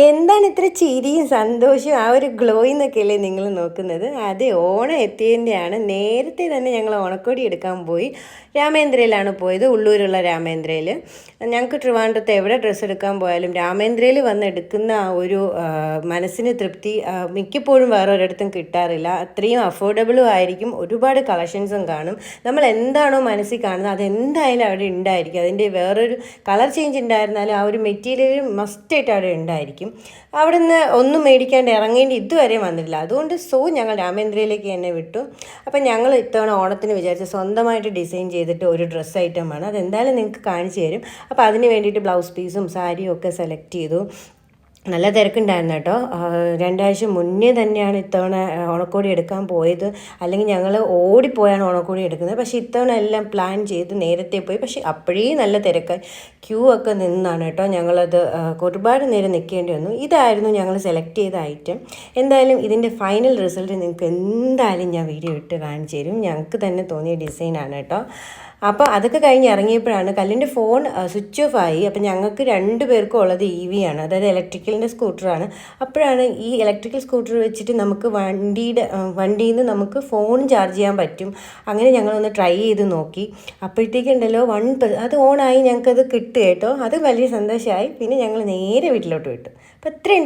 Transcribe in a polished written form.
എന്താണ് ഇത്ര ചിരിയും സന്തോഷവും ആ ഒരു ഗ്ലോയിന്നൊക്കെയല്ലേ നിങ്ങൾ നോക്കുന്നത്? അതെ, ഓണം എത്തിയതിൻ്റെയാണ്. നേരത്തെ തന്നെ ഞങ്ങൾ ഓണക്കോടി എടുക്കാൻ പോയി. രാമേന്ദ്രയിലാണ് പോയത്, ഉള്ളൂരുള്ള രാമേന്ദ്രയിൽ. ഞങ്ങൾക്ക് ട്രിവാൻഡ്രത്ത് എവിടെ ഡ്രസ്സ് എടുക്കാൻ പോയാലും രാമേന്ദ്രയിൽ വന്ന് എടുക്കുന്ന ആ ഒരു മനസ്സിന് തൃപ്തി മിക്കപ്പോഴും വേറെ ഒരിടത്തും കിട്ടാറില്ല. അത്രയും അഫോർഡബിളും ആയിരിക്കും, ഒരുപാട് കളക്ഷൻസും കാണും. നമ്മൾ എന്താണോ മനസ്സിൽ കാണുന്നത് അതെന്തായാലും അവിടെ ഉണ്ടായിരിക്കും. അതിൻ്റെ വേറൊരു കളർ ചേഞ്ച് ഉണ്ടായിരുന്നാലും ആ ഒരു മെറ്റീരിയൽ മസ്റ്റായിട്ട് അവിടെ ഉണ്ടായിരിക്കും. അവിടെ നിന്ന് ഒന്നും മേടിക്കാണ്ട് ഇറങ്ങേണ്ടി ഇതുവരെ വന്നിട്ടില്ല. അതുകൊണ്ട് ഞങ്ങൾ രാമേന്ദ്രയിലേക്ക് തന്നെ വിട്ടു. അപ്പം ഞങ്ങൾ ഇത്തവണ ഓണത്തിന് വിചാരിച്ച് സ്വന്തമായിട്ട് ഡിസൈൻ ചെയ്തിട്ട് ഒരു ഡ്രസ്സ് ഐറ്റമാണ്, അതെന്തായാലും നിങ്ങൾക്ക് കാണിച്ചു തരും. അപ്പോൾ അതിന് വേണ്ടിയിട്ട് ബ്ലൗസ് പീസും സാരിയും ഒക്കെ സെലക്ട് ചെയ്തു. നല്ല തിരക്കുണ്ടായിരുന്നു കേട്ടോ. രണ്ടാഴ്ച മുന്നേ തന്നെയാണ് ഇത്തവണ ഓണക്കോടി എടുക്കാൻ പോയത്. അല്ലെങ്കിൽ ഞങ്ങൾ ഓടിപ്പോയാണ് ഓണക്കോടി എടുക്കുന്നത്. പക്ഷേ ഇത്തവണ എല്ലാം പ്ലാൻ ചെയ്ത് നേരത്തെ പോയി. പക്ഷേ അപ്പോഴേ നല്ല തിരക്കായി, ക്യൂ ഒക്കെ നിന്നാണ് കേട്ടോ ഞങ്ങളത് ഒരുപാട് നേരം നിൽക്കേണ്ടി വന്നു. ഇതായിരുന്നു ഞങ്ങൾ സെലക്ട് ചെയ്ത ഐറ്റം. എന്തായാലും ഇതിൻ്റെ ഫൈനൽ റിസൾട്ട് നിങ്ങൾക്ക് എന്തായാലും ഞാൻ വീഡിയോ ഇട്ട് കാണിച്ചു തരും. ഞങ്ങൾക്ക് തന്നെ തോന്നിയ ഡിസൈനാണ് കേട്ടോ. അപ്പോൾ അതൊക്കെ കഴിഞ്ഞ് ഇറങ്ങിയപ്പോഴാണ് കല്ലിൻ്റെ ഫോൺ സ്വിച്ച് ഓഫ് ആയി. അപ്പോൾ ഞങ്ങൾക്ക് 2 പേർക്കും ഉള്ളത് EV ആണ്, അതായത് ഇലക്ട്രിക്കലിൻ്റെ സ്കൂട്ടറാണ്. അപ്പോഴാണ് ഈ ഇലക്ട്രിക്കൽ സ്കൂട്ടർ വെച്ചിട്ട് നമുക്ക് വണ്ടിയിൽ നിന്ന് നമുക്ക് ഫോൺ ചാർജ് ചെയ്യാൻ പറ്റും. അങ്ങനെ ഞങ്ങളൊന്ന് ട്രൈ ചെയ്ത് നോക്കി. അപ്പോഴത്തേക്കുണ്ടല്ലോ അത് ഓണായി, ഞങ്ങൾക്കത് കിട്ടുക കേട്ടോ. അത് വലിയ സന്തോഷമായി. പിന്നെ ഞങ്ങൾ നേരെ വീട്ടിലോട്ട് വിട്ടു. അപ്പോൾ ഇത്രയും